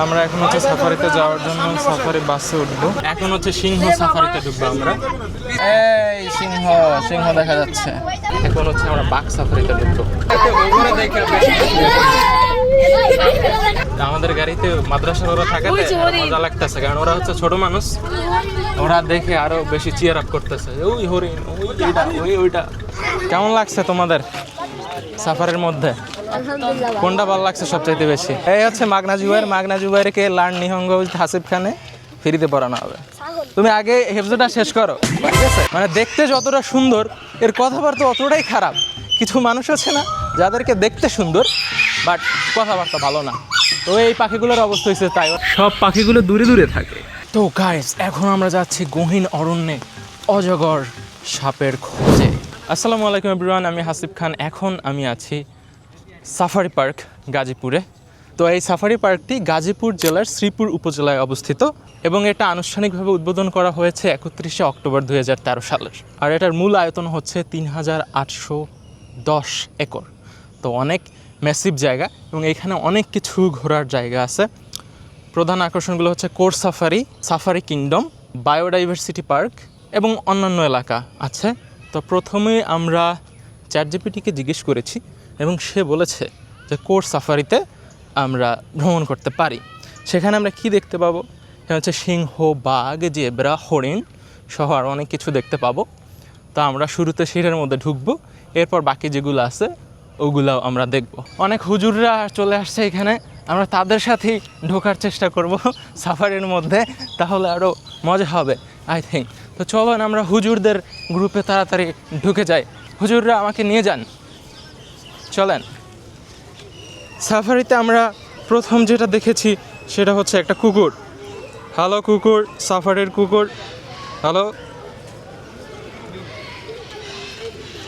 আমরা এখন হচ্ছে সাফারিতে যাওয়ার জন্য সাফারি বাসে উঠবো। এখন হচ্ছে সিংহ সাফারিতে ঢুকবো আমরা। এই সিংহ সিংহ দেখা যাচ্ছে। এখন হচ্ছে আমরা বাঘ সাফারিতে ঢুকবো। আমাদের গাড়িতে মাদ্রাসার ওরা থাকাতে মজা লাগতেছে, কারণ ওরা হচ্ছে ছোট মানুষ, ওরা দেখে আরো বেশি চিয়ার আপ করতেছে। ওই হরিণ, ওইটা। কেমন লাগছে তোমাদের সাফারের মধ্যে? কোনটা ভালো লাগছে সবচাইতে বেশি? এই হচ্ছে মাগনা জুবাইরকে লার্ন নিহঙ্গ হাসিব খানে ফ্রিতে পড়ানো হবে। তুমি আগে হেফজোটা শেষ করো, ঠিক আছে? মানে দেখতে যতটা সুন্দর এর কথাবার্তা অতটাই খারাপ। কিছু মানুষ আছে না যাদেরকে দেখতে সুন্দর বাট কথাবার্তা ভালো না, তো এই পাখিগুলোর অবস্থা হয়েছে তাই। সব পাখিগুলো দূরে দূরে থাকে। তো গাইস, এখন আমরা যাচ্ছি গহীন অরণ্যে অজগর সাপের খোঁজে। আসসালামু আলাইকুম এভরিওয়ান, আমি হাসিব খান। এখন আমি আছি সাফারি পার্ক গাজীপুরে। তো এই সাফারি পার্কটি গাজীপুর জেলার শ্রীপুর উপজেলায় অবস্থিত এবং এটা আনুষ্ঠানিকভাবে উদ্বোধন করা হয়েছে 31শে অক্টোবর 2013 সালের। আর এটার মূল আয়তন হচ্ছে 3810 একর। তো অনেক ম্যাসিভ জায়গা এবং এখানে অনেক কিছু ঘোরার জায়গা আছে। প্রধান আকর্ষণগুলো হচ্ছে core safari, safari kingdom, biodiversity park এবং অন্যান্য এলাকা আছে। তো প্রথমে আমরা চ্যাটজিপিটিকে জিজ্ঞেস করেছি এবং সে বলেছে যে কোর সাফারিতে আমরা ভ্রমণ করতে পারি। সেখানে আমরা কি দেখতে পাবো? সেটা হচ্ছে সিংহ, বাঘ, জেব্রা, হরিণ সহ আর অনেক কিছু দেখতে পাবো। তো আমরা শুরুতে সেটার মধ্যে ঢুকবো, এরপর বাকি যেগুলো আছে ওগুলাও আমরা দেখব। অনেক হুজুররা চলে আসছে এখানে, আমরা তাদের সাথেই ঢোকার চেষ্টা করব সাফারির মধ্যে, তাহলে আরও মজা হবে আই থিঙ্ক। তো চলুন আমরা হুজুরদের গ্রুপে তাড়াতাড়ি ঢুকে যাই। হুজুররা আমাকে নিয়ে যান, চলেন। সাফারিতে আমরা প্রথম যেটা দেখেছি সেটা হচ্ছে একটা কুকুর। হ্যালো কুকুর, সাফারির কুকুর, হ্যালো,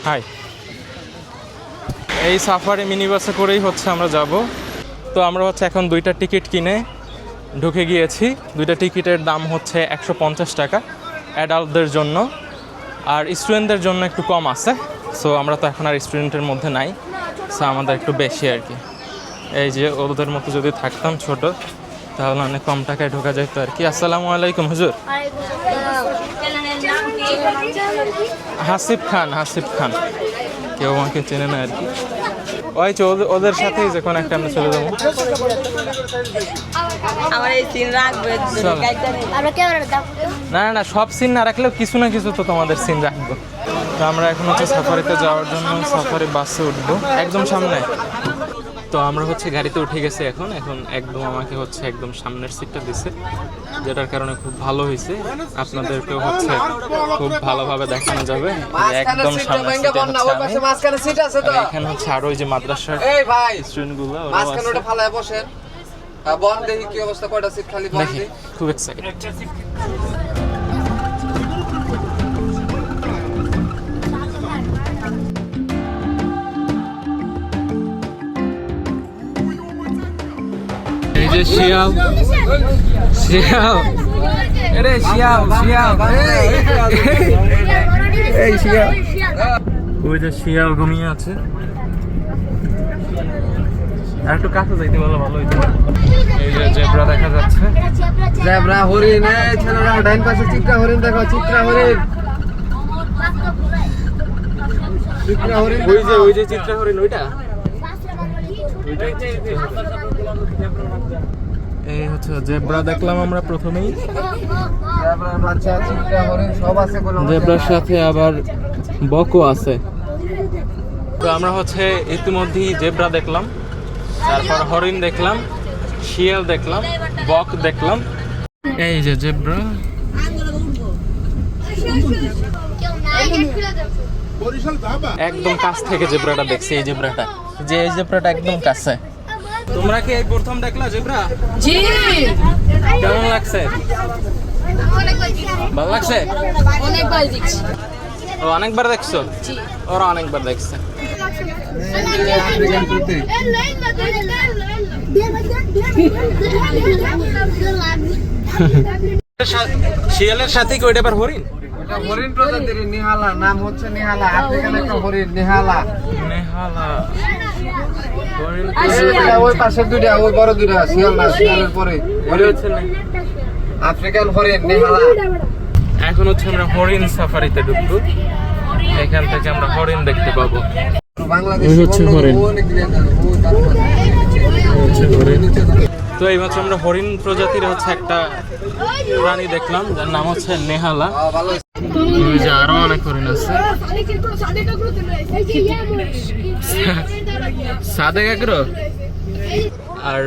হাই। এই সাফারি মিনি বাসে করেই হচ্ছে আমরা যাব। তো আমরা হচ্ছে এখন 2টা টিকিট কিনে ঢুকে গিয়েছি। 2টা টিকিটের দাম হচ্ছে 150 টাকা অ্যাডাল্টদের জন্য, আর স্টুডেন্টদের জন্য একটু কম আছে। সো আমরা তো এখন আর স্টুডেন্টের মধ্যে নাই, সো আমাদের একটু বেশি আর কি। এই যে ওদের মতো যদি থাকতাম ছোট, তাহলে অনেক কম টাকায় ঢোকা যেত আর কি। আসসালামু আলাইকুম হুজুর। হাসিব খান, হাসিব খান। কেউ আমাকে চেনে না আর কি। ওই যে ওদের সাথেই যে কোনো একটা আমরা চলে যাবো। না না, সব সিন না রাখলেও কিছু না কিছু তো তোমাদের সিন রাখবো। তো আমরা এখন হচ্ছে সাফারিতে যাওয়ার জন্য সাফারি বাসে উঠবো একদম সামনে। তো আমরা হচ্ছে গাড়িতে উঠে গেছি এখন একদম আমাকে হচ্ছে একদম সামনের সিটটা দিছে, যেটার কারণে খুব ভালো হয়েছে। আপনাদেরকেও হচ্ছে খুব ভালোভাবে দেখানো যাবে। একদম সামনের সিটে হচ্ছে আমি, এখানে হচ্ছে আরো ওই যে মাদ্রাসার স্টুডেন্টগুলো খুব এক্সাইটেড। এই যে শিয়াল, শিয়াল, আরে শিয়াল, শিয়াল, এই শিয়াল, ওই যে শিয়াল ঘুমিয়ে আছে। আর একটু কাছে যাইতে বলো, ভালো হইতো। এই যে জেব্রা দেখা যাচ্ছে, জেব্রা, হরিণ। এই ছেলেরা ডাইন পাশে চিত্রা হরিণ দেখো, চিত্রা হরিণ, চিত্রা হরিণ। ওই যে চিত্রা হরিণ, ওইটা এই হচ্ছে জেব্রা দেখলাম আমরা প্রথমেই। জেব্রার বাচ্চা, চিত্রা হরিণ সব আছে। জেব্রার সাথে আবার বকও আছে। তো আমরা হচ্ছে ইতিমধ্যেই জেব্রা দেখলাম, তারপর হরিণ দেখলাম, শিয়াল দেখলাম, বক দেখলাম। এই যে জেব্রা, একদম কাছ থেকে জেব্রাটা দেখছি। এই জেব্রাটা, যে এই জেব্রাটা একদম কাছে। তোমরা কি এই প্রথম দেখলা জেব্রা? জি। কেমন লাগছে? ভালো লাগছে? অনেকবার দেখছি। ও অনেকবার দেখছো? জি। ওরা অনেকবার দেখছে। শিয়ালের সাথে কি ওইটা আবার হরিণ? এটা হরিণ প্রজাতির নিহালা, নাম হচ্ছে নিহালা, আফ্রিকান একটা হরিণ নিহালা। নেহালা হরিণ ওই পাশের দুইটা, ওই বড় দুইটা শিয়াল না, শিয়ালের পরে বলে হচ্ছে না। আফ্রিকান হরিণ নিহালা। এখন হচ্ছে আমরা হরিণ সাফারিতে ঢুকবো, এখান থেকে আমরা হরিণ দেখতে পাবো। বাংলাদেশ হচ্ছে হরিণ। তো এইমাত্র আমরা হরিণ প্রজাতির হচ্ছে একটা প্রাণী দেখলাম, যার নাম হচ্ছে নেহালা। ওই যে আরো অনেক হরিণ আছে। সাদে কাকরো। আর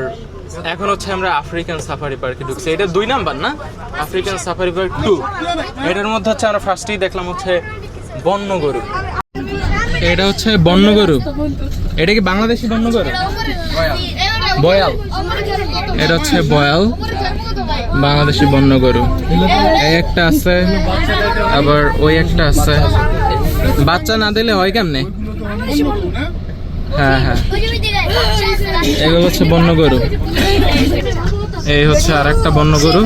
এখন হচ্ছে আমরা আফ্রিকান সাফারি পার্কে ঢুকছি। এটা 2 নাম্বার না, আফ্রিকান সাফারি পার্ক 2। এটার মধ্যে হচ্ছে আমরা ফার্স্টেই দেখলাম হচ্ছে বন্য গরু। এটা হচ্ছে বন্য গরু। এটা কি বাংলাদেশি বন্য গরু? বয়াল। এটা হচ্ছে বয়াল, বাংলাদেশি বন্য গরু। এই একটা আছে, আবার ওই একটা আছে। বাচ্চা না দিলে হয় কেমনে? হ্যাঁ হ্যাঁ, এগুলো হচ্ছে বন্য গরু। এই হচ্ছে আর একটা বন্য গরু,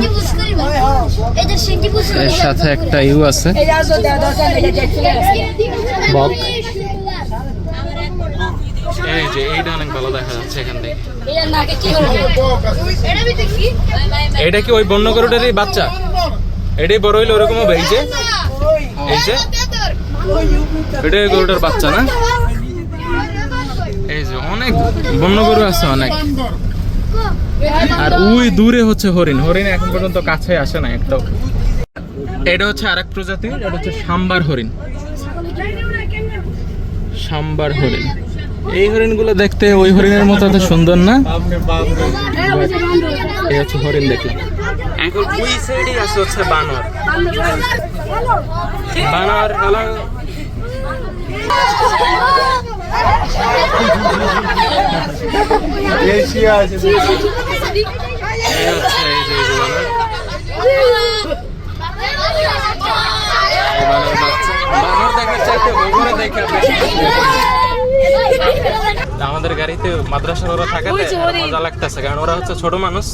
এর সাথে একটা ইউ আছে, বক। এই যে এইটা অনেক ভালো দেখা যাচ্ছে এখান থেকে। এটা কি ওই বন্য গরুটারই বাচ্চা? এটাই বড় হইলে ওরকম হবে। এই যে এটাই গরুটার বাচ্চা না? এই যে অনেক বন্য গরু আছে অনেক। আর ওই দূরে হচ্ছে হরিণ। হরিণ এখন পর্যন্ত কাছে আসে না একটাও। এটা হচ্ছে আরেক প্রজাতি, এটা হচ্ছে সাম্বার হরিণ। সাম্বার হরিণ। এই হরিণগুলো দেখতে ওই হরিণের মতো এত সুন্দর না। এই হচ্ছে হরিণ দেখলাম। এখন ওই সাইডে আছে হচ্ছে বানর। বানর হলো এশিয়া আছে। এই হচ্ছে এই যে বানর। বানর দেখার চাইতে ওগুলো দেখা আমাদের গাড়িতে মাদ্রাসার ওরা থাকাতে মজা লাগতেছে, কারণ ওরা হচ্ছে ছোট মানুষ,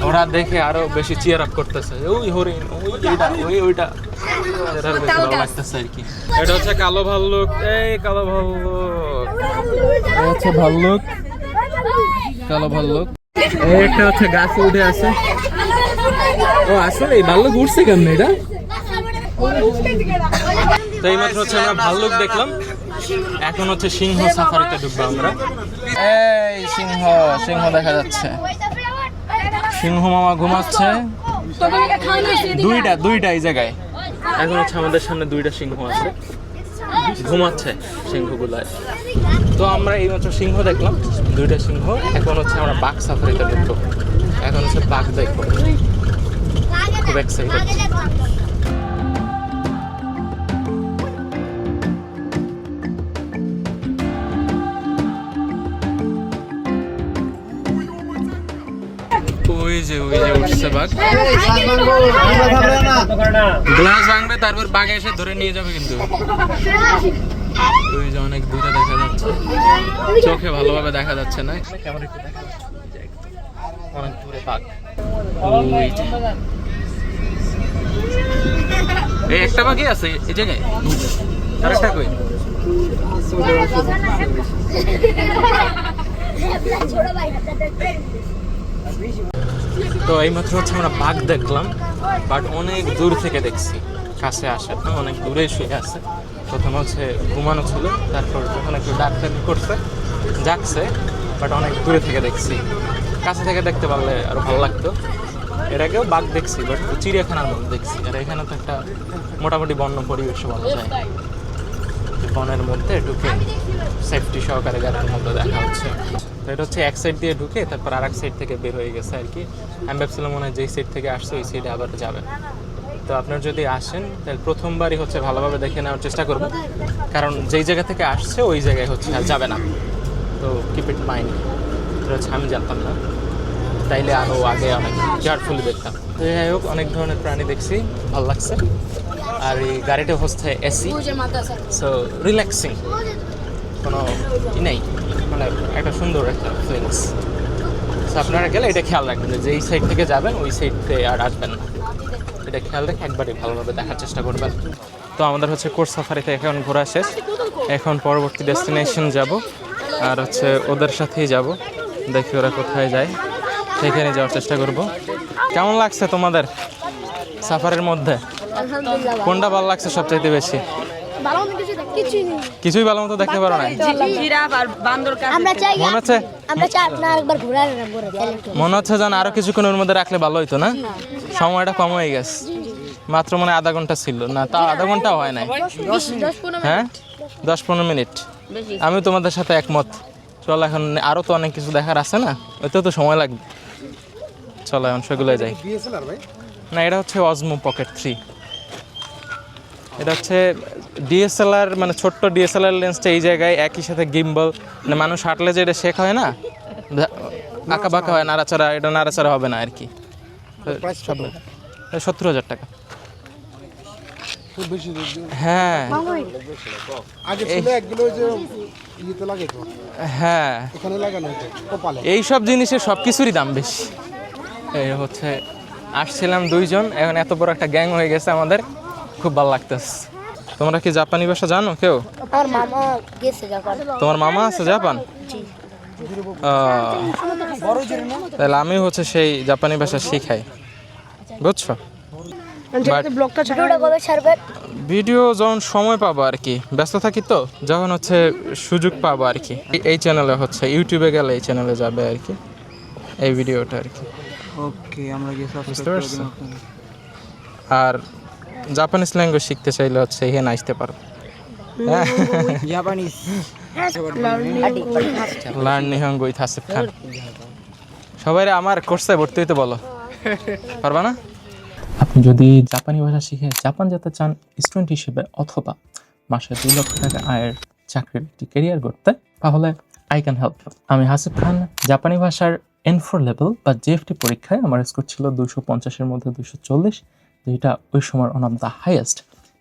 ওরা দেখে আরো বেশি চিয়ার আপ করতেছে। ওই হরিণ, ওই এইটা, ওইটা, এটা বেশি ভালো লাগতেছে আর কি। এটা হচ্ছে কালো ভাল্লুক। এই কালো ভাল্লুক, এটা হচ্ছে ভাল্লুক, কালো ভাল্লুক। এই একটা হচ্ছে গাছে উঠে আছে। ও আসলে এই ভাল্লুক উঠছে কেমন এটা? তো এইমাত্র হচ্ছে আমরা ভাল্লুক দেখলাম, এখন হচ্ছে সিংহ সাফারিতে ঢুকবো আমরা। এই সিংহ, সিংহ দেখা যাচ্ছে। সিংহ মামা ঘুমাচ্ছে দুইটা এই জায়গায়। এখন হচ্ছে আমাদের সামনে 2টা সিংহ আছে, ঘুমাচ্ছে সিংহগুলো। তো আমরা এইমাত্র সিংহ দেখলাম, 2টা সিংহ। এখন হচ্ছে আমরা বাঘ সাফারিতে ঢুকবো, এখন হচ্ছে বাঘ দেখবো। খুব এক্সাইটেড। ওই যে উঠছে বাঘ। গ্লাস ভাঙবে, তারপর বাঘ এসে ধরে নিয়ে যাবে কিন্তু। ওই যে অনেক দূরে দেখা যাচ্ছে, চোখে ভালোভাবে দেখা যাচ্ছে না, অনেক দূরে বাঘ। এই একটা বাঘই আছে এই জায়গায়, আরেকটা কই? তো এইমাত্র হচ্ছে আমরা বাঘ দেখলাম, বাট অনেক দূর থেকে দেখছি, কাছে আসে না, অনেক দূরে শুয়ে আছে। প্রথমে হচ্ছে ঘুমানো ছিল, তারপর যখন একটু ডাক্তার করছে জাগছে, বাট অনেক দূরে থেকে দেখছি। কাছে থেকে দেখতে পারলে আরো ভালো লাগতো। এর আগেও বাঘ দেখছি, বাট চিড়িয়াখানার মধ্যে দেখছি। আর এখানে তো একটা মোটামুটি বন্য পরিবেশ বলা যায়, বনের মধ্যে ঢুকে সেফটি সহকারে গাড়ির মধ্যে দেখা হচ্ছে। তো এটা হচ্ছে এক সাইড দিয়ে ঢুকে তারপর আর এক সাইড থেকে বের হয়ে গেছে আর কি। আমি ভাবছিলাম মনে হয় যেই সাইড থেকে আসছে ওই সাইডে আবার যাবেন। তো আপনার যদি আসেন তাহলে প্রথমবারই হচ্ছে ভালোভাবে দেখে নেওয়ার চেষ্টা করবেন, কারণ যেই জায়গা থেকে আসছে ওই জায়গায় হচ্ছে আর যাবে না। তো কিপ ইট মাইন্ড। এটা হচ্ছে আমি জানতাম না, তাইলে আরও আগে অনেক কেয়ারফুলি দেখতাম। তো যাই হোক, অনেক ধরনের প্রাণী দেখছি, ভালো লাগছে। আর এই গাড়িটা হচ্ছে এসি, সো রিল্যাক্সিং, কোনো ই নেই, মানে একটা সুন্দর একটা ফিলিংস। সো আপনারা গেলে এটা খেয়াল রাখবেন যে এই সাইড থেকে যাবেন ওই সাইডে আর আসবেন না। এটা খেয়াল রেখে একবারই ভালোভাবে দেখার চেষ্টা করবেন। তো আমাদের হচ্ছে কোর্স সাফারিতে এখন ঘোরা শেষ, এখন পরবর্তী ডেস্টিনেশন যাব, আর হচ্ছে ওদের সাথেই যাব, দেখি ওরা কোথায় যায় সেখানে যাওয়ার চেষ্টা করব। কেমন লাগছে তোমাদের সাফারের মধ্যে? কোনটা ভালো লাগছে সবচাইতে বেশি? কিছুই ভালো মতো দেখতে পারো না? মনে হচ্ছে যেন আরো কিছুক্ষণ ওর মধ্যে রাখলে ভালো হইতো না? সময়টা কম হয়ে গেছে, মাত্র মানে আধা ঘন্টা ছিল না, তা আধা ঘন্টা হয় নাই। হ্যাঁ 10-15 মিনিট। আমি তোমাদের সাথে একমত। চলো এখন আরো তো অনেক কিছু দেখার আছে না, ওইতেও তো সময় লাগবে। চলো এখন সেগুলো যাই। না, এটা হচ্ছে অজমো পকেট 3। এটা হচ্ছে ডিএসএলআর, মানে ছোট্ট ডিএসএলআর লেন্সটা এই জায়গায়, একই সাথে গিম্বল, মানে মানুষ হাঁটলে যে এটা শেক হয় না, আঁকা বাঁকা হয়, নাড়াচাড়া, এটা নাড়াচাড়া হবে না আর কি। 70,000 টাকা। হ্যাঁ হ্যাঁ, এইসব জিনিসের সব কিছুরই দাম বেশি। এই হচ্ছে আসছিলাম 2 জন, এখন এত বড় একটা গ্যাং হয়ে গেছে আমাদের, খুব ভালো লাগতেছে। তোমরা কি জাপানি ভাষা জানো কেউ? আমার মামা গেছে জাপান। তোমার মামা আছে জাপান? তাহলে আমি হচ্ছে সেই জাপানি ভাষা শিখাই, বুঝছো? ভিডিও যখন সময় পাবো আর কি, ব্যস্ত থাকি তো, যখন হচ্ছে সুযোগ পাবো আর কি, এই চ্যানেলে হচ্ছে, ইউটিউবে গেলে এই চ্যানেলে যাবে আর কি এই ভিডিওটা আর কি। ওকে, আমরা গিয়ে বুঝতে পারছো? আর জাপানিজ ল্যাঙ্গুয়েজ শিখতে চাইলে হচ্ছে এখানে আসতে পারো। জাপানিজ লার্ন নিহঙ্গো উইথ হাসিফ খান। সবাই আমার কোর্সে ভর্তি হইতে বলো, পারবা না? আপনি যদি জাপানি ভাষা শিখে জাপান যেতে চান স্টুডেন্ট হিসেবে, অথবা মাসে 2 লক্ষ টাকা আয়ের চাকরির একটি ক্যারিয়ার করতে, তাহলে আই ক্যান হেল্প ইউ। আমি হাসিফ খান। জাপানি ভাষার N4 লেভেল বা JFT পরীক্ষায় আমার স্কোর ছিল 250-এর মধ্যে 240, যেটা ওই সময় ওয়ান অফ দ্য হাইয়েস্ট।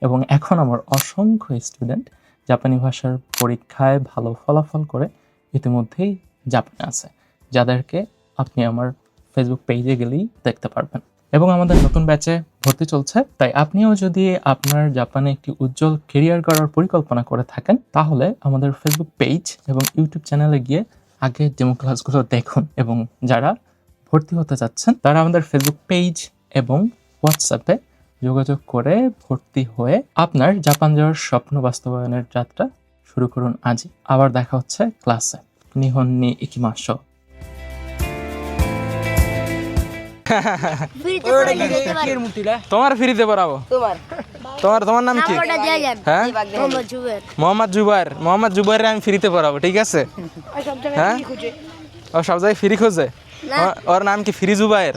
এবং এখন আমার অসংখ্য স্টুডেন্ট জাপানি ভাষার পরীক্ষায় ভালো ফলাফল করে ইতিমধ্যেই জাপানে আছে, যাদেরকে আপনি আমার ফেসবুক পেজে গেলেই দেখতে পারবেন। এবং আমাদের নতুন ব্যাচে ভর্তি চলছে, তাই আপনিও যদি আপনার জাপানে একটি উজ্জ্বল ক্যারিয়ার করার পরিকল্পনা করে থাকেন, তাহলে আমাদের ফেসবুক পেজ এবং ইউটিউব চ্যানেলে গিয়ে আগে ডেমো ক্লাসগুলো দেখুন। এবং যারা ভর্তি হতে যাচ্ছেন তারা আমাদের ফেসবুক পেজ এবং হোয়াটসঅ্যাপে যোগাযোগ করে ভর্তি হয়ে আপনার জাপান যাওয়ার স্বপ্ন বাস্তবায়নের যাত্রা শুরু করুন আজই। আবার দেখা হচ্ছে ক্লাসে। নিহন নি ইকিমাশো। তোমার ফ্রিতে পড়াবো। তোমার নাম কি? হ্যাঁ, মোহাম্মদ জুবাইর। মোহাম্মদ জুবাইর আমি ফ্রিতে পড়াবো, ঠিক আছে? হ্যাঁ, ও সব জায়গায় ফ্রি খোঁজে। ওর নাম কি ফ্রি জুবাইর?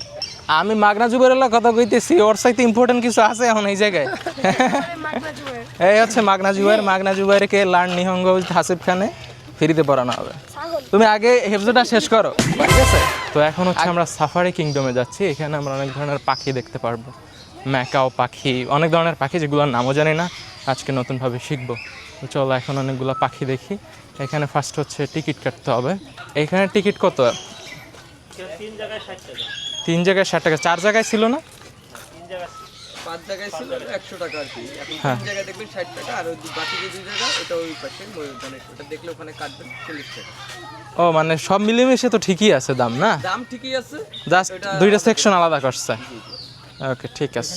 আমি মাগনা জুবাইরের কথা কইতেছি, ওর সাথে ইম্পর্টেন্ট কিছু আছে এখন এই জায়গায়। এই হচ্ছে মাগনা জুবাইর। মাগনা জুবাইরকে লার্ন নিহঙ্গো উইথ হাসিফ খানে ফ্রিতে পড়ানো হবে। তুমি আগে হেফজোটা শেষ করো, ঠিক আছে? তো এখন হচ্ছে আমরা সাফারি কিংডমে যাচ্ছি। এখানে আমরা অনেক ধরনের পাখি দেখতে পারবো, ম্যাকাও পাখি, অনেক ধরনের পাখি যেগুলোর নামও জানি না, আজকে নতুনভাবে শিখবো। তো চলো এখন অনেকগুলো পাখি দেখি। এখানে ফার্স্ট হচ্ছে টিকিট কাটতে হবে। এখানে টিকিট কত? 3 জায়গায় 60 টাকা। 4 জায়গায় ছিল না? 5 জায়গায় ছিল 100 টাকা আর কি। এখন 3 জায়গায় দেখবেন 60 টাকা, আর ওই বাকি যে 2 জায়গা এটা ওই পাশে ময়ূরখানে, ওটা দেখলে ওখানে কাটবেন 40 টাকা। ও মানে সব মিলেমিশে তো ঠিকই আছে দাম, না? দাম ঠিকই আছে, জাস্ট 2টা সেকশন আলাদা করছে। ওকে, ঠিক আছে।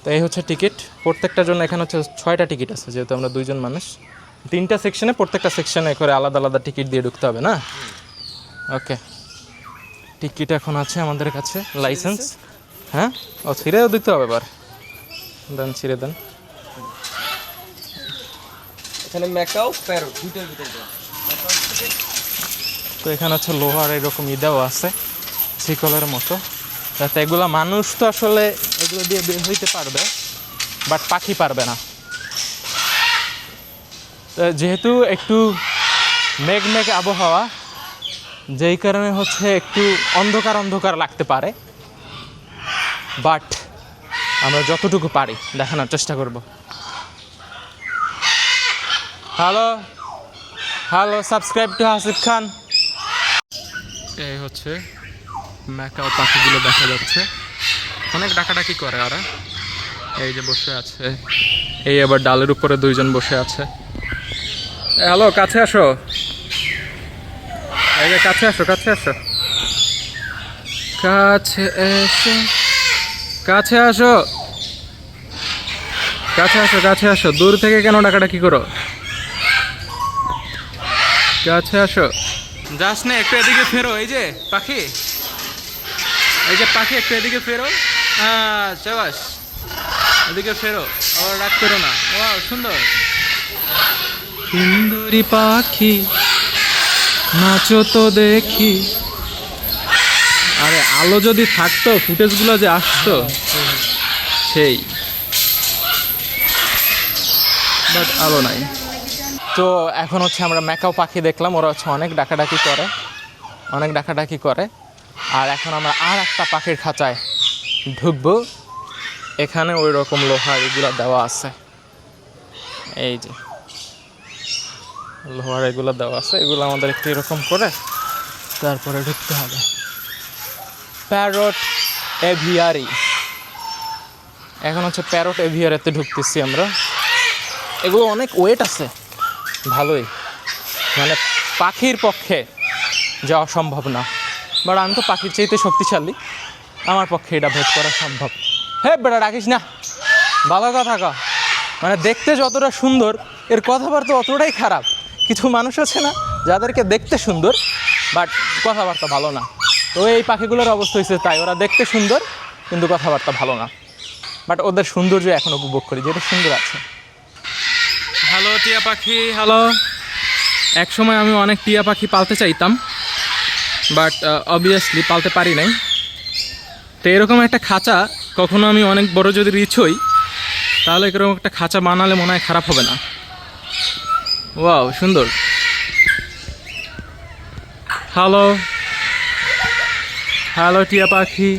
তো এই হচ্ছে টিকিট প্রত্যেকটার জন্য। এখানে হচ্ছে 6টা টিকিট আছে, যেহেতু আমরা 2 জন মানুষ। 3টা সেকশনে, প্রত্যেকটা সেকশনে করে আলাদা আলাদা টিকিট দিয়ে ঢুকতে হবে, না? ওকে, টিকিট এখন আছে আমাদের কাছে, লাইসেন্স। হ্যাঁ, ও ছিঁড়েও দিতে হবে এবার। দেন, ছিঁড়ে দেন। এখানে ম্যাকাও প্যারট দুটোর ভিতরে। তো এখানে হচ্ছে লোহার এরকম ইদাও আছে শিকলের মতো, যাতে এগুলা মানুষ তো আসলে এগুলো দিয়ে বের হইতে পারবে, বাট পাখি পারবে না। যেহেতু একটু মেঘ মেঘ আবহাওয়া, যেই কারণে হচ্ছে একটু অন্ধকার অন্ধকার লাগতে পারে, বাট আমরা যতটুকু পারি দেখানোর চেষ্টা করব। Hello hello, subscribe to Hasif Khan. এই হচ্ছে ম্যাকাও পাখিগুলো দেখা যাচ্ছে, অনেক ডাকাডাকি করে ওরা। এই যে বসে আছে, এই আবার ডালের উপরে দুইজন বসে আছে। হ্যালো, কাছে আসো, এই যে কাছে আসো, কাছে আসো, কাছে এসো, কাছে আসো, কাছে আসো, কাছে আসো। দূর থেকে কেন ডাকাডাকি করো? কাছে আসো। যাস না, একটু এদিকে ফেরো। এই যে পাখি, এই যে পাখি, একটু এদিকে ফেরো। হ্যাঁ চাবাস, এদিকে ফেরো, আবার রাগ করো না। ওয়াও, সুন্দর সুন্দরী পাখি, নাচো তো দেখি। আরে আলো যদি থাকতো, ফুটেজগুলো যে আসতো সেই, বাট আলো নাই। তো এখন হচ্ছে আমরা ম্যাকাও পাখি দেখলাম, ওরা হচ্ছে অনেক ডাকাডাকি করে, অনেক ডাকাডাকি করে। আর এখন আমরা আর একটা পাখির খাঁচায় ঢুকবো। এখানে ওই রকম লোহার এগুলো দেওয়া আছে, এই যে লোহার এগুলো দেওয়া আছে, এগুলো আমাদের একটু এরকম করে তারপরে ঢুকতে হবে। প্যারট এভিয়ারি, এখন হচ্ছে প্যারট এভিয়ারিতে ঢুকতেছি আমরা। এগুলো অনেক ওয়েট আছে, ভালোই, মানে পাখির পক্ষে যাওয়া সম্ভব না, বাট আমি তো পাখির চাইতে শক্তিশালী, আমার পক্ষে এটা ভেদ করা সম্ভব। হ্যাঁ বেটা, রাখিস না, ভালো কথা কা, মানে দেখতে যতটা সুন্দর এর কথাবার্তা অতটাই খারাপ। কিছু মানুষ আছে না যাদেরকে দেখতে সুন্দর বাট কথাবার্তা ভালো না, তো এই পাখিগুলোর অবস্থা হয়েছে তাই। ওরা দেখতে সুন্দর কিন্তু কথাবার্তা ভালো না, বাট ওদের সৌন্দর্য এখন উপভোগ করি, যেটা সুন্দর আছে। হ্যালো টিয়া পাখি, হ্যালো। এক সময় আমি অনেক টিয়া পাখি পালতে চাইতাম, বাট অবভিয়াসলি পালতে পারি নাই। তো এরকম একটা খাঁচা, কখনো আমি অনেক বড় যদি রিচ হই তাহলে এরকম একটা খাঁচা বানালে মনে হয় খারাপ হবে না। ওয়াও, সুন্দর। হ্যালো, হ্যালো টিয়া পাখি।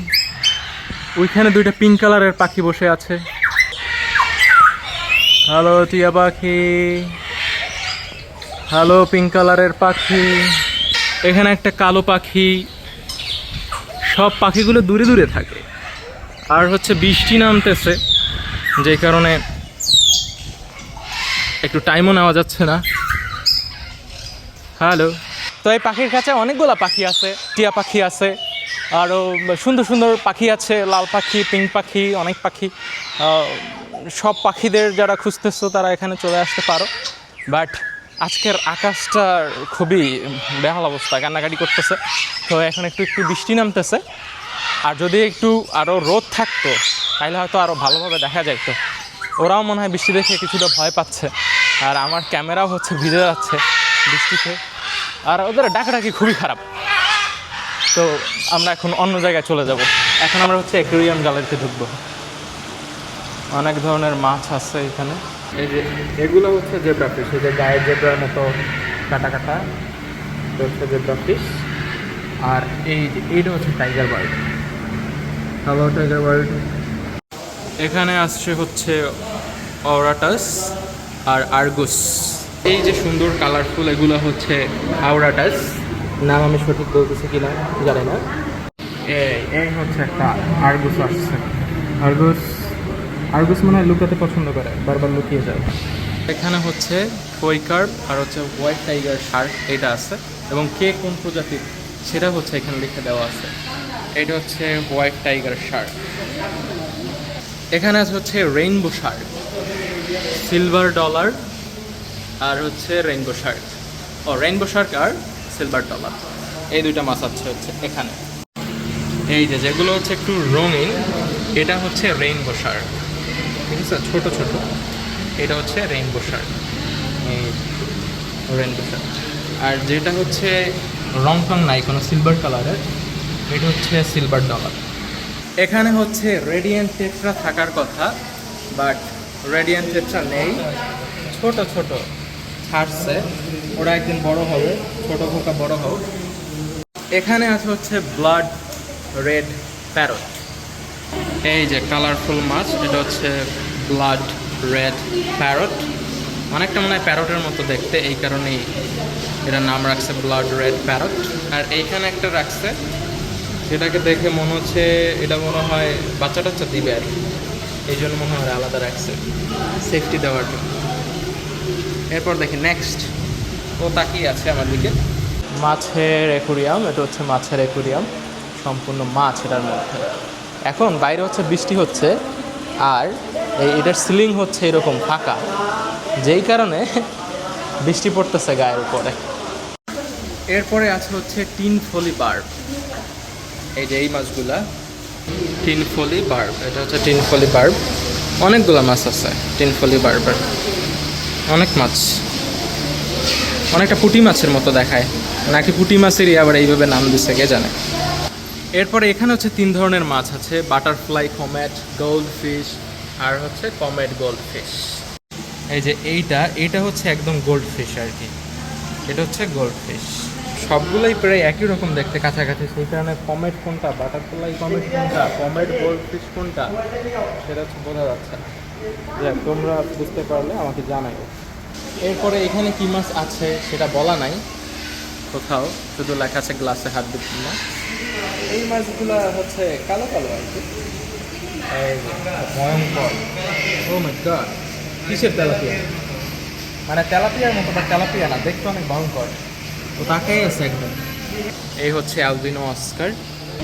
ওইখানে দুইটা পিঙ্ক কালারের পাখি বসে আছে। হ্যালো টিয়া পাখি, হ্যালো পিঙ্ক কালারের পাখি। এখানে একটা কালো পাখি। সব পাখিগুলো দূরে দূরে থাকে, আর হচ্ছে বৃষ্টি নামতেছে যে কারণে একটু টাইমও নেওয়া যাচ্ছে না। হ্যালো। তো এই পাখির কাছে অনেকগুলো পাখি আছে, টিয়া পাখি আছে, আরও সুন্দর সুন্দর পাখি আছে, লাল পাখি, পিঙ্ক পাখি, অনেক পাখি। সব পাখিদের যারা খুঁজতেছো তারা এখানে চলে আসতে পারো। বাট আজকের আকাশটা খুবই বেহাল অবস্থা, কান্নাকাটি করতেছে। তো এখন একটু একটু বৃষ্টি নামতেছে, আর যদি একটু আরও রোদ থাকতো তাহলে হয়তো আরও ভালোভাবে দেখা যাইতো। ওরাও মনে হয় বৃষ্টি দেখে কিছুটা ভয় পাচ্ছে, আর আমার ক্যামেরাও হচ্ছে ভিজে যাচ্ছে বৃষ্টিতে, আর ওদের ডাকাডাকি খুবই খারাপ। তো আমরা এখন অন্য জায়গায় চলে যাব। এখন আমরা হচ্ছে অ্যাকুয়ারিয়াম গ্যালারিতে ঢুকবো। অনেক ধরনের মাছ আছে এখানে। এই যে এগুলো হচ্ছে জেব্রা ফিশ, এই যে গায়ের জেব্রার মতো কাটা কাটা, হচ্ছে জেব্রা ফিশ। আর এই যে এইটা হচ্ছে tiger bird. Hello tiger bird. এখানে আসছে হচ্ছে অরাটাস আর আর্গুস। এই যে সুন্দর কালারফুল, এগুলো হচ্ছে আওরাটাস, নাম আমি সঠিক বলতেছি কিনা জানি না। এই হচ্ছে একটা আর্গুস আসছে। আর্গুস, আর্গুস মনে হয় লুকাতে পছন্দ করে, বারবার লুকিয়ে যায়। এখানে হচ্ছে কই কার্প আর হচ্ছে হোয়াইট টাইগার শার্ক, এটা আছে, এবং কে কোন প্রজাতির সেটা হচ্ছে এখানে লিখে দেওয়া আছে। এটা হচ্ছে হোয়াইট টাইগার শার্ক। এখানে আছে হচ্ছে রেইনবো শার্ক, সিলভার ডলার, আর হচ্ছে রেইনবো শার্ক। ও রেইনবো শার্ক আর সিলভার ডলার, এই দুইটা মাছ আছে হচ্ছে এখানে। এই যে যেগুলো হচ্ছে একটু রঙিন, এটা হচ্ছে রেইনবো শার্ক, ঠিক আছে, ছোটো ছোটো। এটা হচ্ছে রেইনবো শার্ক, এই রেইনবো শার্ক। আর যেটা হচ্ছে রং টং নাই কোনো, সিলভার কালারের, এটা হচ্ছে সিলভার ডলার। এখানে হচ্ছে রেডিয়েন্ট টেট্রা থাকার কথা, বাট রেডিয়েন্ট টেট্রা নেই, ছোট ছোট ছাড়ছে, ওরা একদিন বড় হবে, ছোট খোকা বড় হোক। এখানে আছে হচ্ছে ব্লাড রেড প্যারট, এই যে কালারফুল মাছ, এটা হচ্ছে ব্লাড রেড প্যারট। অনেকটা মনে হয় প্যারটের মতো দেখতে, এই কারণেই এটার নাম রাখছে ব্লাড রেড প্যারট। আর এইখানে একটা রাখছে, যেটাকে দেখে মনে হচ্ছে এটা মনে হয় বাচ্চা টাচ্চা দিবে আর কি, এই জন্য মনে হয় আলাদা রাখছে সেফটি দেওয়ার জন্য। এরপর দেখি নেক্সট, ও তাকিয়ে আছে আমার দিকে। মাছের অ্যাকুরিয়াম, এটা হচ্ছে মাছের অ্যাকুরিয়াম, সম্পূর্ণ মাছ এটার মধ্যে। এখন বাইরে হচ্ছে বৃষ্টি হচ্ছে, আর এটার সিলিং হচ্ছে এরকম ফাঁকা, যেই কারণে বৃষ্টি পড়তেছে গায়ের উপরে। এরপরে আছে হচ্ছে টিন ফলি বার্ব। এই যে এই মাছগুলা টিন ফলি বার্ব, এটা হচ্ছে টিন ফলি বার্ব। অনেকগুলো মাছ আছে টিন ফলি বার্বের, অনেক মাছ, অনেকটা পুঁটি মাছের মতো দেখায়, নাকি পুঁটি মাছেরই আবার এইভাবে নাম দিচ্ছে কে জানে। এরপরে এখানে হচ্ছে 3 ধরনের মাছ আছে, বাটারফ্লাই কমেট, গোল্ড ফিশ, আর হচ্ছে কমেট গোল্ড ফিশ। এই যে এইটা হচ্ছে একদম গোল্ড ফিশ আর কি, এটা হচ্ছে গোল্ড ফিশ। সবগুলোই প্রায় একই রকম দেখতে, কাছাকাছি, সেই কারণে কমেট কোনটা, বাটারফ্লাই কমেট কোনটা, কমেট গোল্ড ফিশ কোনটা, সেটা হচ্ছে বোঝা যাচ্ছে না। যাক, তোমরা বুঝতে পারলে আমাকে জানাই। এরপরে এখানে কী মাছ আছে সেটা বলা নাই কোথাও, শুধু লেখা আছে গ্লাসে হাত দিচ্ছি না। এই মাছগুলো হচ্ছে কালো কালো আর কি, ভয়ঙ্কর। ও মাই গড, কিসের তেলাপিয়া, মানে তেলাপিয়ার মতো, বা তেলাপিয়া না, দেখতে অনেক ভয়ঙ্কর। তো তাকাই আছে একদম। এই হচ্ছে albino Oscar.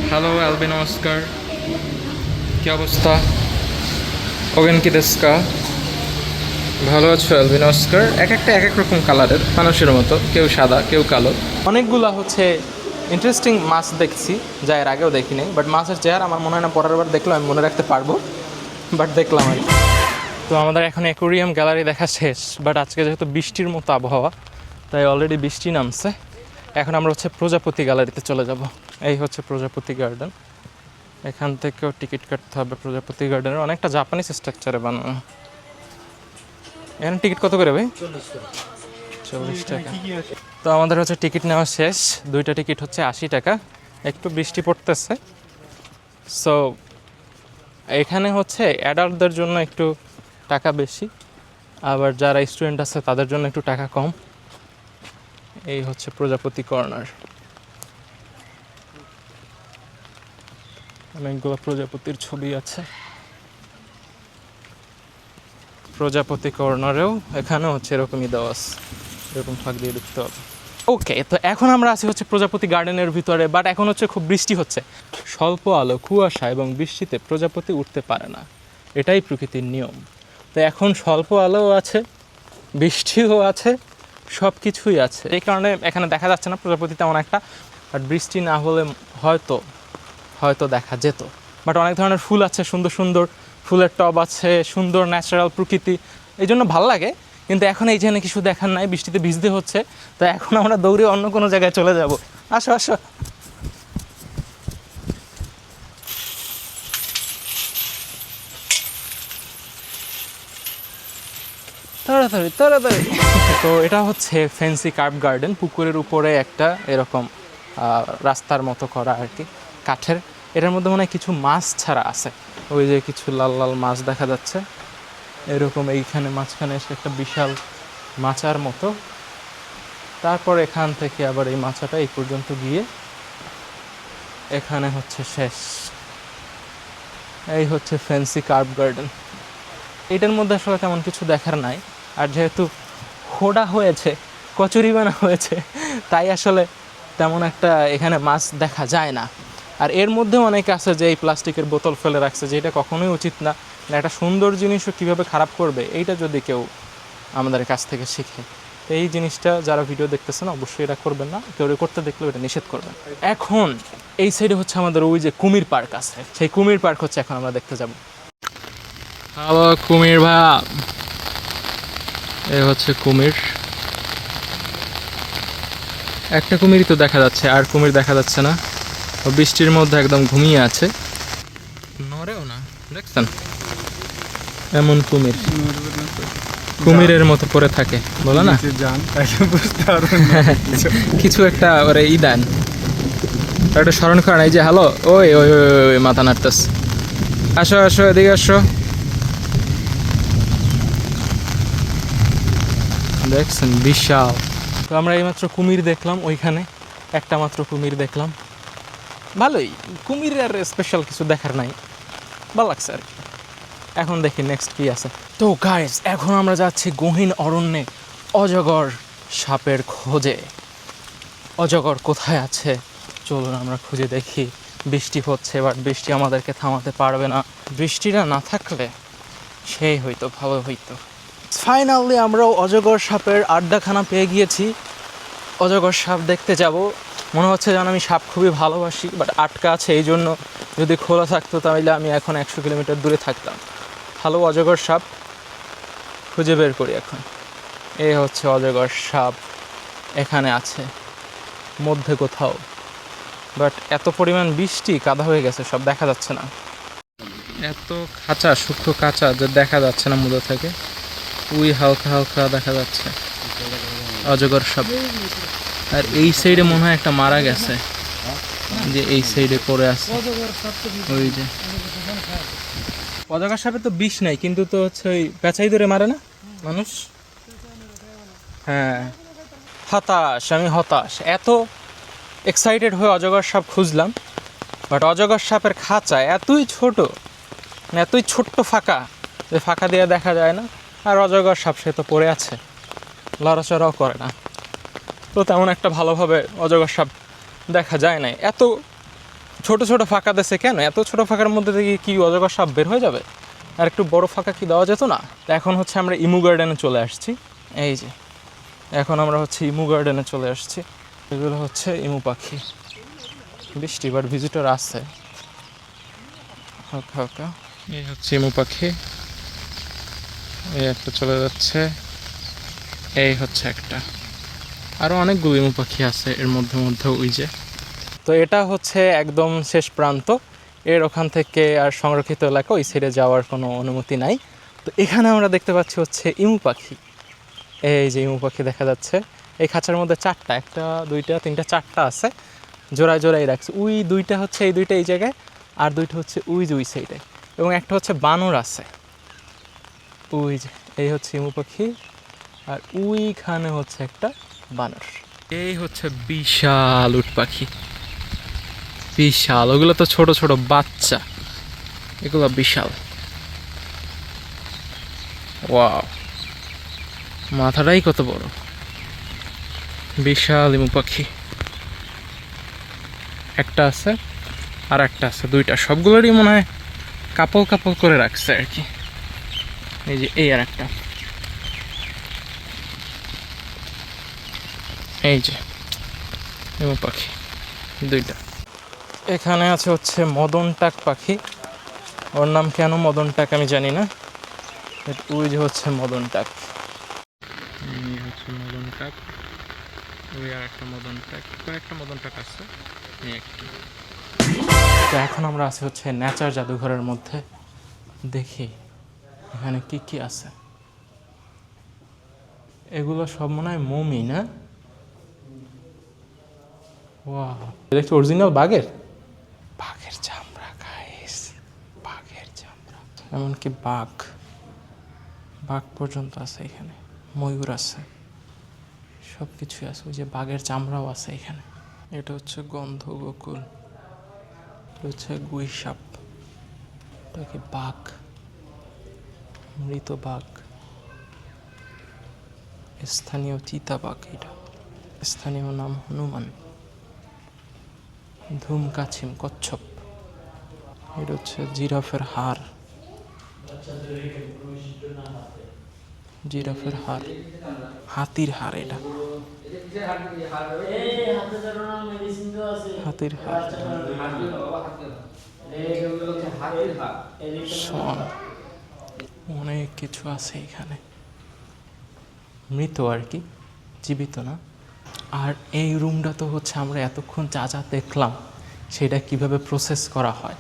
Hello albino Oscar, কি অবস্থা? ওগেন কি দেস্কা? ভালো আছো অ্যালবিনো অস্কার? এক একটা এক এক রকম কালারের, মানুষের মতো, কেউ সাদা কেউ কালো। অনেকগুলা হচ্ছে ইন্টারেস্টিং মাছ দেখছি, যা এর আগেও দেখি নাই। বাট মাছের চেহারা আমার মনে হয় না পরের বার দেখলেও আমি মনে রাখতে পারবো, বাট দেখলাম আর কি। তো আমাদের এখন অ্যাকোরিয়াম গ্যালারি দেখা শেষ, বাট আজকে যেহেতু বৃষ্টির মতো আবহাওয়া, তাই অলরেডি বৃষ্টি নামছে। এখন আমরা হচ্ছে প্রজাপতি গ্যালারিতে চলে যাব। এই হচ্ছে প্রজাপতি গার্ডেন, এখান থেকেও টিকিট কাটতে হবে। প্রজাপতি গার্ডেনের অনেকটা জাপানিজ স্ট্রাকচারে বানানো। এখানে টিকিট কত করে ভাই? 40 টাকা। তো আমাদের হচ্ছে টিকিট নেওয়া শেষ, 2টা টিকিট হচ্ছে 80 টাকা। একটু বৃষ্টি পড়তেছে, সো এখানে হচ্ছে অ্যাডাল্টদের জন্য একটু টাকা বেশি, আবার যারা স্টুডেন্ট আছে তাদের জন্য একটু টাকা কম। এই হচ্ছে প্রজাপতি কর্নার, অনেকগুলো প্রজাপতির ছবি আছে। প্রজাপতি কর্নারেও এখানেও হচ্ছে এরকমই দেওয়া আছে, এরকম ফাঁক দিয়ে ঢুকতে হবে। ওকে, তো এখন আমরা আছি হচ্ছে প্রজাপতি গার্ডেনের ভিতরে, বাট এখন হচ্ছে খুব বৃষ্টি হচ্ছে। স্বল্প আলো, কুয়াশা এবং বৃষ্টিতে প্রজাপতি উঠতে পারে না, এটাই প্রকৃতির নিয়ম। তো এখন স্বল্প আলোও আছে, বৃষ্টিও আছে, সব কিছুই আছে। এই কারণে এখানে দেখা যাচ্ছে না প্রজাপতি তেমন একটা, বাট বৃষ্টি না হলে হয়তো দেখা যেত। বাট অনেক ধরনের ফুল আছে, সুন্দর সুন্দর ফুলের টব আছে, সুন্দর ন্যাচারাল প্রকৃতি, এই জন্য ভালো লাগে। কিন্তু এখন এই জন্য কিছু দেখার নাই, বৃষ্টিতে ভিজতে হচ্ছে। তো এখন আমরা দৌড়ে অন্য কোনো জায়গায় চলে যাব। আসো আসো। তাড়াতাড়ি তাড়াতাড়ি। তো এটা হচ্ছে ফ্যান্সি কার্ভ গার্ডেন, পুকুরের উপরে একটা এরকম রাস্তার মতো করা আর কি, কাঠের। এটার মধ্যে মনে হয় কিছু মাছ ছাড়া আছে, ওই যে কিছু লাল লাল মাছ দেখা যাচ্ছে এরকম। এইখানে মাঝখানে এসে একটা বিশাল মাচার মতো, তারপর এখান থেকে আবার এই মাচাটা এই পর্যন্ত গিয়ে এখানে হচ্ছে শেষ। এই হচ্ছে ফ্যান্সি কার্ভ গার্ডেন। এটার মধ্যে আসলে তেমন কিছু দেখার নাই, আর যেহেতু খোড়া হয়েছে, কচুরি বানা হয়েছে, তাই আসলে তেমন একটা এখানে মাছ দেখা যায় না। আর এর মধ্যেও অনেকে আছে যে এই প্লাস্টিকের বোতল ফেলে রাখছে, যেটা কখনোই উচিত না। একটা সুন্দর জিনিসও কীভাবে খারাপ করবে, এইটা যদি কেউ আমাদের কাছ থেকে শিখে, তো এই জিনিসটা যারা ভিডিও দেখতেছেন অবশ্যই এটা করবেন না, কেউ করতে দেখলেও এটা নিষেধ করবেন। এখন এই সাইডে হচ্ছে আমাদের ওই যে কুমির পার্ক আছে, সেই কুমির পার্ক হচ্ছে এখন আমরা দেখতে যাব। হ্যালো কুমির ভাই, এই হচ্ছে কুমির। একটা কুমিরই তো দেখা যাচ্ছে, আর কুমির দেখা যাচ্ছে না। বৃষ্টির মধ্যে একদম ঘুমিয়ে আছে, নড়েও না, দেখছেন? এমন কুমির, কুমিরের মতো পড়ে থাকে, বলো না কিছু একটা ওরে দেন, একটা স্মরণ করেন। এই যে হ্যালো, ওই ওই ওই মাথা নাড়তেস। আসো আসো, এদিকে আসো। দেখছেন বিশাল। তো আমরা এইমাত্র কুমির দেখলাম, ওইখানে একটা মাত্র কুমির দেখলাম। ভালোই, কুমির আর স্পেশাল কিছু দেখার নাই, ভালো লাগছে আর কি। এখন দেখি নেক্সট কি আছে। তো গাইস, এখন আমরা যাচ্ছি গহীন অরণ্যে অজগর সাপের খোঁজে। অজগর কোথায় আছে চলুন আমরা খুঁজে দেখি। বৃষ্টি হচ্ছে, বাট বৃষ্টি আমাদেরকে থামাতে পারবে না। বৃষ্টিটা না থাকলে সেই হইতো, ভালো হইতো। ফাইনালি আমরাও অজগর সাপের আড্ডাখানা পেয়ে গিয়েছি। অজগর সাপ দেখতে যাব। মনে হচ্ছে যেন আমি সাপ খুবই ভালোবাসি, বাট আটকা আছে, এই জন্য যদি খোলা থাকতো তাহলে আমি এখন 100 কিলোমিটার দূরে থাকতাম। ভালো অজগর সাপ খুঁজে বের করি এখন। এই হচ্ছে অজগর সাপ, এখানে আছে মধ্যে কোথাও, বাট এত পরিমাণ বৃষ্টি কাদা হয়ে গেছে, সব দেখা যাচ্ছে না। এত খাঁচা, সূক্ষ্ম কাঁচা যে দেখা যাচ্ছে না মূল থেকে, ওই হালকা হালকা দেখা যাচ্ছে অজগর সাপ। আর এই সাইডে মনে হয় একটা মারা গেছে, যে এই সাইডে পড়ে আছে ওই যে। অজগর সাপে তো বিষ নাই, কিন্তু তো হচ্ছে ওই পেঁচাই ধরে মারে না মানুষ। হ্যাঁ, হতাশ, আমি হতাশ। এত এক্সাইটেড হয়ে অজগর সাপ খুঁজলাম, বাট অজগর সাপের খাঁচা এতই ছোট, মানে এতই ছোট্ট ফাঁকা, যে ফাঁকা দিয়ে দেখা যায় না। আর অজগর সাপ সে তো পড়ে আছে, লড়াচড়াও করে না, তো তেমন একটা ভালোভাবে অজগর সাপ দেখা যায় না। এত ছোট ছোট ফাঁকা দেশে কেন? এত ছোট ফাঁকার মধ্যে থেকে কি অজগর সাপ বের হয়ে যাবে? আর একটু বড় ফাঁকা কি দেওয়া যেত না? তো এখন হচ্ছে আমরা ইমু গার্ডেনে চলে আসছি। এই যে এখন আমরা হচ্ছে ইমু গার্ডেনে চলে আসছি। এগুলো হচ্ছে ইমু পাখি। বৃষ্টি, বাট ভিজিটর আসছে হালকা হালকা। এই হচ্ছে ইমু পাখি, এই একটা চলে যাচ্ছে, এই হচ্ছে একটা। আরও অনেকগুলো ইমু পাখি আছে এর মধ্যে মধ্যে ওই যে। তো এটা হচ্ছে একদম শেষ প্রান্ত, এর ওখান থেকে আর সংরক্ষিত এলাকা ওই সাইডে যাওয়ার কোনো অনুমতি নাই। তো এখানে আমরা দেখতে পাচ্ছি হচ্ছে ইমু পাখি। এই যে ইমু পাখি দেখা যাচ্ছে, এই খাঁচার মধ্যে চারটা, একটা দুইটা তিনটা চারটা আছে, জোড়ায় জোড়ায় রাখছে। ওই দুইটা হচ্ছে এই দুইটা এই জায়গায়, আর দুইটা হচ্ছে ওই যে ওই সাইডে, এবং একটা হচ্ছে বানর আছে ওই যে। এই হচ্ছে ইমু পাখি, আর ওইখানে হচ্ছে একটা বানর। এই হচ্ছে বিশাল উট পাখি, বিশাল। ওগুলো তো ছোট ছোট বাচ্চা, এগুলো বিশাল। ওয়াও, মাথাটাই কত বড়, বিশাল ইমু পাখি। একটা আছে আর একটা আছে, দুইটা, সবগুলোরই মনে হয় কাপল কাপল করে রাখছে আর কি। এই যে এই আর একটা, এই যে ইমু পাখি দুইটা। এখানে আছে হচ্ছে মদন টাক পাখি, ওর নাম কেন মদন টাক আমি জানি না, ওই যে হচ্ছে মদন টাক। এই হচ্ছে মদন টাক, ওই আর একটা মদন টাক, কয়েকটা মদন টাক আছে এই একটি। তো এখন আমরা আছি হচ্ছে নেচার জাদুঘরের মধ্যে, দেখি এখানে কি কি আছে। এগুলো সব মনে হয় মমি না? ওয়াও, দেখছি অরিজিনাল বাঘের চামড়া গাইস, বাঘের চামড়া। এমনকি বাঘ পর্যন্ত আছে এখানে, ময়ূর আছে, সব কিছুই আছে। ওই যে বাঘের চামড়াও আছে এখানে। এটা হচ্ছে গন্ধ গোকুল, এটা হচ্ছে গুই সাপ, এটা কি বাঘ, মৃত বাঘ, স্থানীয় চিতাবাঘ, এটা স্থানীয় নাম হনুমান। ধূমকাছিম কচ্ছপ, এটা হচ্ছে জিরাফের হাড়, জিরাফের হাড়, হাতির হাড়, এটা হাতির হাড়, অনেক কিছু আছে এখানে, মৃত আর কি, জীবিত না। আর এই রুমটা তো হচ্ছে আমরা এতক্ষণ যা যা দেখলাম সেটা কিভাবে প্রসেস করা হয়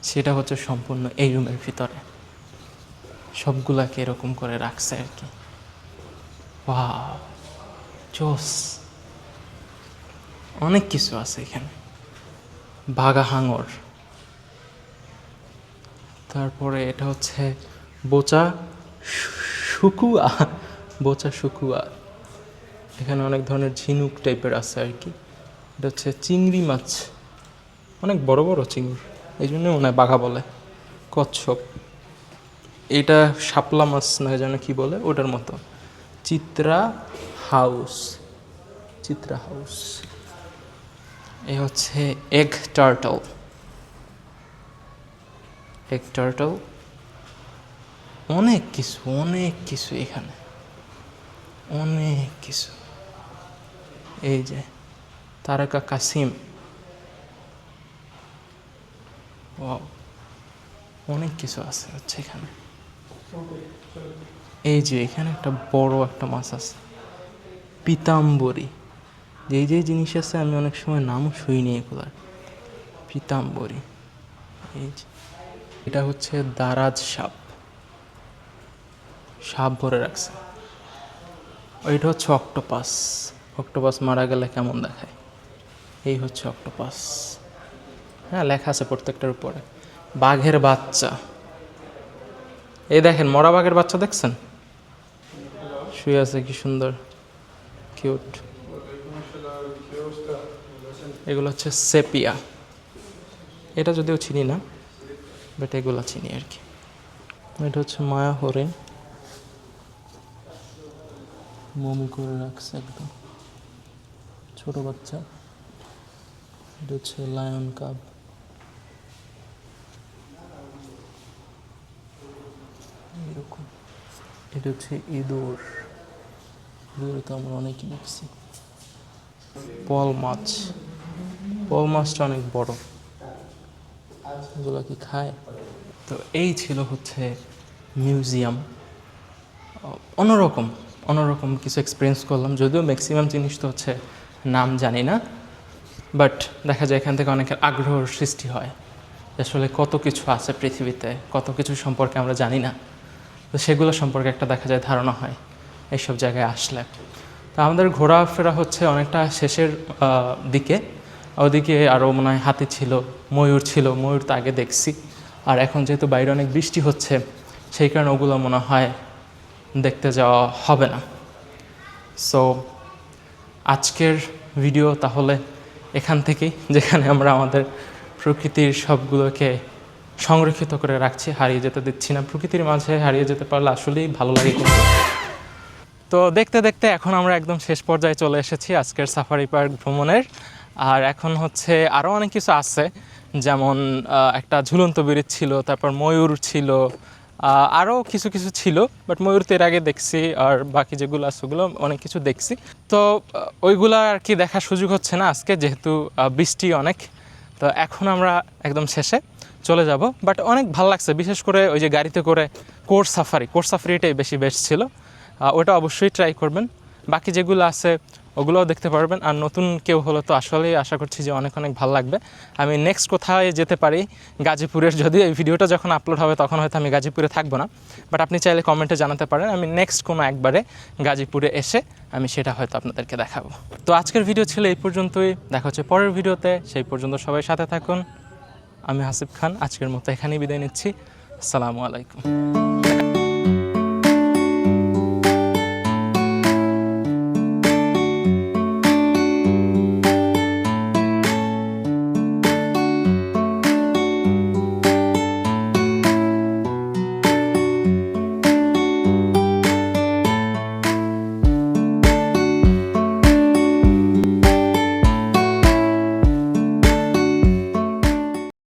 সেটা হচ্ছে সম্পূর্ণ এই রুমের ভিতরে, সবগুলাকে এরকম করে রাখছে আর কি। ওয়াও, জোস, অনেক কিছু আছে এখানে। বাঘা হাঙর, তারপরে এটা হচ্ছে বোচা শুকুয়া, এখানে অনেক ধরনের ঝিনুক টাইপের আছে আর কি। এটা হচ্ছে চিংড়ি মাছ, অনেক বড় বড় চিংড়ি, এই জন্য মনে হয় বাঘা বলে। কচ্ছপ, এটা শাপলা মাছ না যেন কি বলে ওটার মতো। Chitra house, Chitra house. এই হচ্ছে এগ টার্টল, এগ টার্টল। অনেক কিছু এখানে, অনেক কিছু। এই যে তারকা কাসিম, ওয়াও, অনেক কিছু আছে হচ্ছে এখানে। এই যে এখানে একটা বড় একটা মাছ আছে, পিতাম্বরী। যেই জিনিস আছে আমি অনেক সময় নামও শুনিনি এগুলার, পিতাম্বরী। এই যে এটা হচ্ছে দারাজ সাপ, সাপ ভরে রাখছে। ওইটা হচ্ছে অক্টোপাস, অক্টোপাস মারা গেলে কেমন দেখায়। এই হচ্ছে অক্টোপাস, হ্যাঁ লেখা আছে প্রত্যেকটার উপরে। বাঘের বাচ্চা, এই দেখেন মরা বাঘের বাচ্চা দেখছেন, শুয়ে আছে কি সুন্দর, কিউট। এগুলো হচ্ছে সেপিয়া, এটা যদিও চিনি না, বাট এগুলো চিনি আর কি। এটা হচ্ছে মায়া হরিণ, মমি করে রাখছে একদম, ছোট বাচ্চা। এটা হচ্ছে লায়ন কাব, এরকম। এটা হচ্ছে ইঁদুর, ইঁদুর তো আমরা অনেকই দেখছি। পল মাছ, পল মাছটা অনেক বড়, এগুলো কি খায়? তো এই ছিল হচ্ছে মিউজিয়াম। অন্যরকম কিছু এক্সপিরিয়েন্স করলাম, যদিও ম্যাক্সিমাম জিনিস তো হচ্ছে নাম জানি না, বাট দেখা যায় এখান থেকে অনেকের আগ্রহ সৃষ্টি হয় আসলে কত কিছু আছে পৃথিবীতে, কত কিছু সম্পর্কে আমরা জানি না, তো সেগুলো সম্পর্কে একটা দেখা যায় ধারণা হয় এইসব জায়গায় আসলে। তো আমাদের ঘোরাফেরা হচ্ছে অনেকটা শেষের দিকে, ওদিকে আরও মনে হয় হাতি ছিল, ময়ূর ছিল, ময়ূর তো আগে দেখছি। আর এখন যেহেতু বাইরে অনেক বৃষ্টি হচ্ছে সেই কারণে ওগুলো মনে হয় দেখতে যাওয়া হবে না। সো আজকের ভিডিও তাহলে এখান থেকেই, যেখানে আমরা আমাদের প্রকৃতির সবগুলোকে সংরক্ষিত করে রাখছি, হারিয়ে যেতে দিচ্ছি না। প্রকৃতির মাঝে হারিয়ে যেতে পারলে আসলেই ভালো লাগে কিন্তু। তো দেখতে দেখতে এখন আমরা একদম শেষ পর্যায়ে চলে এসেছি আজকের সাফারি পার্ক ভ্রমণের। আর এখন হচ্ছে আরও অনেক কিছু আছে, যেমন একটা ঝুলন্ত ব্রিজ ছিল, তারপর ময়ূর ছিল, আরও কিছু ছিল, বাট ময়ূর তো এর আগে দেখছি, আর বাকি যেগুলো আছে ওগুলো অনেক কিছু দেখছি। তো ওইগুলো আর কি দেখার সুযোগ হচ্ছে না আজকে, যেহেতু বৃষ্টি অনেক। তো এখন আমরা একদম শেষে চলে যাব, বাট অনেক ভালো লাগছে, বিশেষ করে ওই যে গাড়িতে করে কোর্স সাফারিটাই বেশি বেস্ট ছিল। ওটা অবশ্যই ট্রাই করবেন, বাকি যেগুলো আছে ওগুলোও দেখতে পারবেন। আর নতুন কেউ হলো তো আসলেই আশা করছি যে অনেক ভালো লাগবে। আমি নেক্সট কোথায় যেতে পারি, গাজীপুরের, যদিও এই ভিডিওটা যখন আপলোড হবে তখন হয়তো আমি গাজীপুরে থাকবো না, বাট আপনি চাইলে কমেন্টে জানাতে পারেন, আমি নেক্সট কোনো একবারে গাজীপুরে এসে আমি সেটা হয়তো আপনাদেরকে দেখাবো। তো আজকের ভিডিও ছিল এই পর্যন্তই, দেখা হচ্ছে পরের ভিডিওতে, সেই পর্যন্ত সবাই সাথে থাকুন। আমি হাসিব খান আজকের মতো এখানেই বিদায় নিচ্ছি। আসসালামু আলাইকুম।